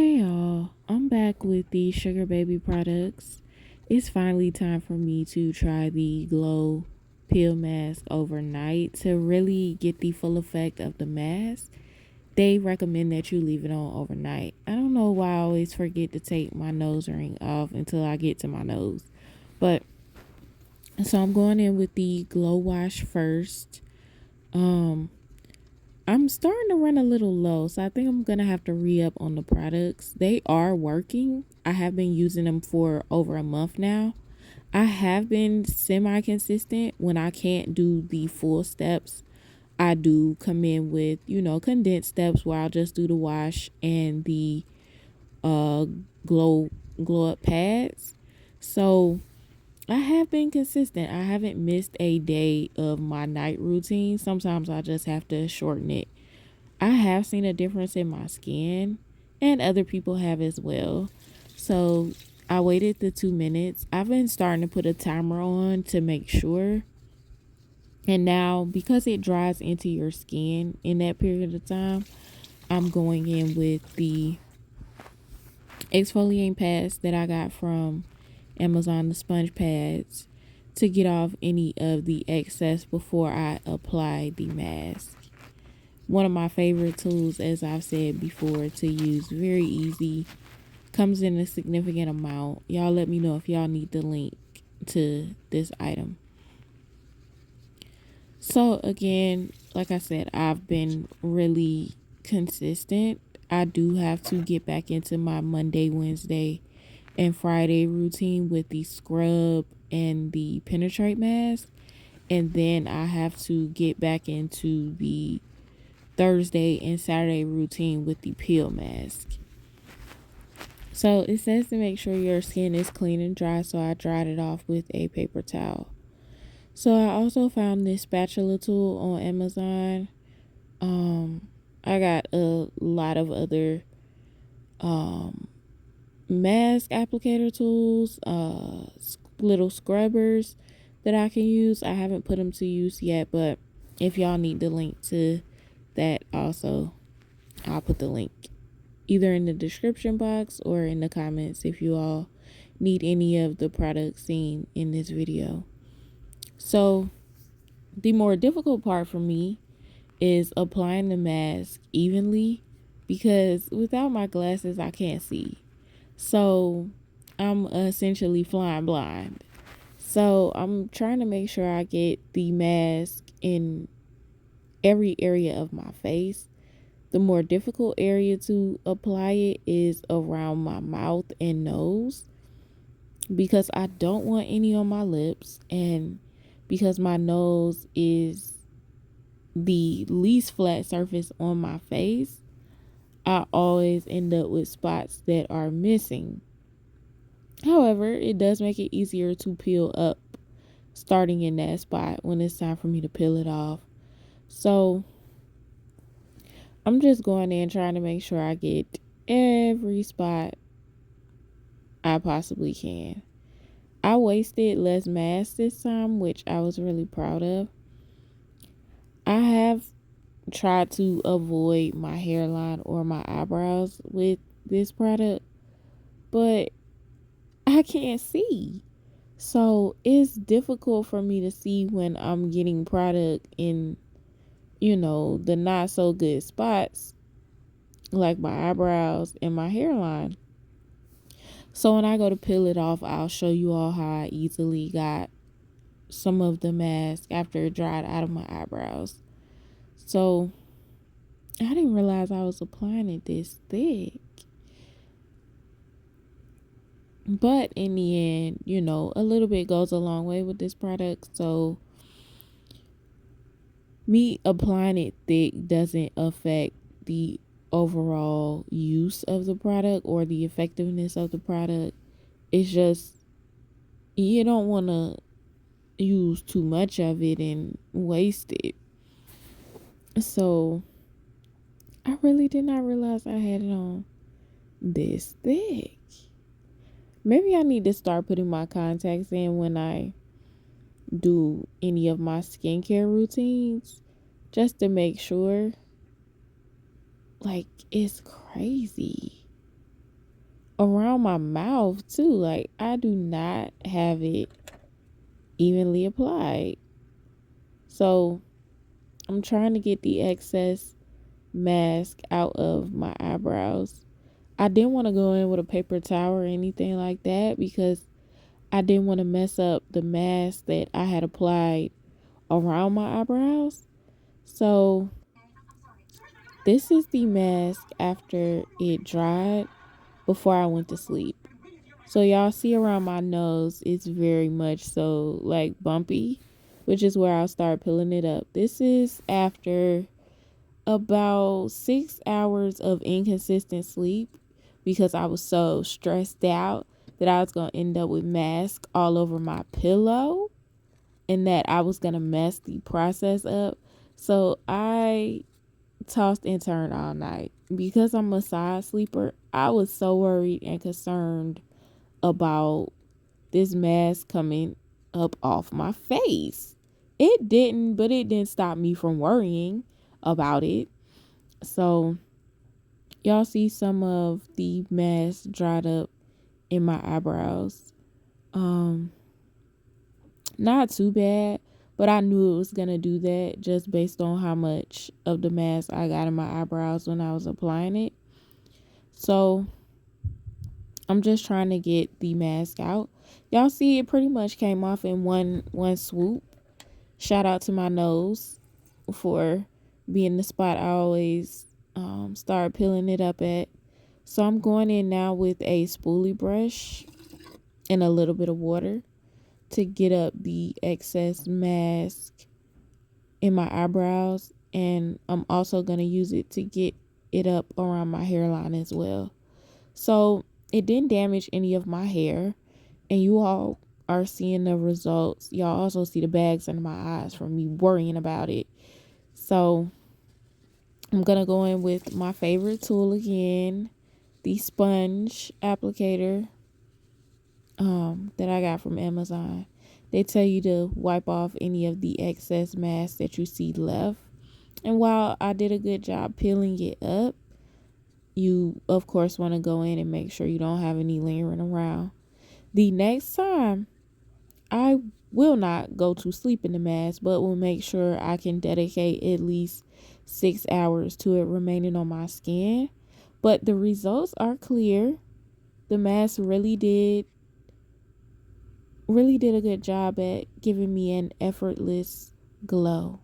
Hey y'all, I'm back with the Sugar Baby products. It's finally time for me to try the Glow Peel Mask overnight to really get the full effect of the mask. They recommend that you leave it on overnight. I don't know why I always forget to take my nose ring off until I get to my nose. But so I'm going in with the Glow Wash first. Um I'm starting to run a little low, so I think I'm gonna have to re-up on the products. They are working. I have been using them for over a month now. I have been semi-consistent. When I can't do the full steps, I do come in with, condensed steps where I'll just do the wash and the uh glow glow up pads. So I have been consistent. I haven't missed a day of my night routine. Sometimes I just have to shorten it. I have seen a difference in my skin, and other people have as well. So I waited the 2 minutes. I've been starting to put a timer on to make sure. And now, because it dries into your skin in that period of time, I'm going in with the exfoliating pads that I got from Amazon, the sponge pads, to get off any of the excess before I apply the mask. One of my favorite tools, as I've said before, to use. Very easy. Comes in a significant amount. Y'all let me know if y'all need the link to this item. So again, like I said, I've been really consistent. I do have to get back into my Monday, Wednesday, and Friday routine with the scrub and the penetrate mask. And then I have to get back into the Thursday and Saturday routine with the peel mask. So it says to make sure your skin is clean and dry, so I dried it off with a paper towel. So I also found this spatula tool on Amazon. I got a lot of other mask applicator tools, little scrubbers that I can use. I haven't put them to use yet, but if y'all need the link to that also, I'll put the link either in the description box or in the comments if you all need any of the products seen in this video. So the more difficult part for me is applying the mask evenly, because without my glasses I can't see. So I'm essentially flying blind. So I'm trying to make sure I get the mask in every area of my face. The more difficult area to apply it is around my mouth and nose, because I don't want any on my lips, and because my nose is the least flat surface on my face, I always end up with spots that are missing. However, it does make it easier to peel up starting in that spot when it's time for me to peel it off. So I'm just going in trying to make sure I get every spot I possibly can. I wasted less mask this time, which I was really proud of. I have tried to avoid my hairline or my eyebrows with this product, but I can't see. So it's difficult for me to see when I'm getting product in, the not so good spots like my eyebrows and my hairline. So when I go to peel it off, I'll show you all how I easily got some of the mask after it dried out of my eyebrows. So I didn't realize I was applying it this thick. But in the end, a little bit goes a long way with this product. So me applying it thick doesn't affect the overall use of the product or the effectiveness of the product. It's just you don't want to use too much of it and waste it. So I really did not realize I had it on this thick. Maybe I need to start putting my contacts in when I do any of my skincare routines, just to make sure. Like, it's crazy. around my mouth too. Like I do not have it evenly applied. So I'm trying to get the excess mask out of my eyebrows. I didn't want to go in with a paper towel or anything like that because I didn't want to mess up the mask that I had applied around my eyebrows. So this is the mask after it dried before I went to sleep. So y'all see around my nose, it's very much so like bumpy, which is where I'll start peeling it up. This is after about 6 hours of inconsistent sleep because I was so stressed out that I was going to end up with mask all over my pillow and that I was going to mess the process up. So I tossed and turned all night. Because I'm a side sleeper, I was so worried and concerned about this mask coming up off my face. It didn't, but it didn't stop me from worrying about it. So y'all see some of the mask dried up in my eyebrows. Um Not too bad, but I knew it was gonna do that just based on how much of the mask I got in my eyebrows when I was applying it. So I'm just trying to get the mask out. Y'all see it pretty much came off in one swoop. Shout out to my nose for being the spot I always start peeling it up at. So I'm going in now with a spoolie brush and a little bit of water to get up the excess mask in my eyebrows, and I'm also going to use it to get it up around my hairline as well. So it didn't damage any of my hair, and you all are seeing the results. Y'all also see the bags under my eyes from me worrying about it. So I'm gonna go in with my favorite tool again, the sponge applicator that I got from Amazon. They tell you to wipe off any of the excess mask that you see left. And while I did a good job peeling it up, you of course want to go in and make sure you don't have any lingering around. The next time, I will not go to sleep in the mask, but will make sure I can dedicate at least 6 hours to it remaining on my skin. But the results are clear. The mask really did a good job at giving me an effortless glow.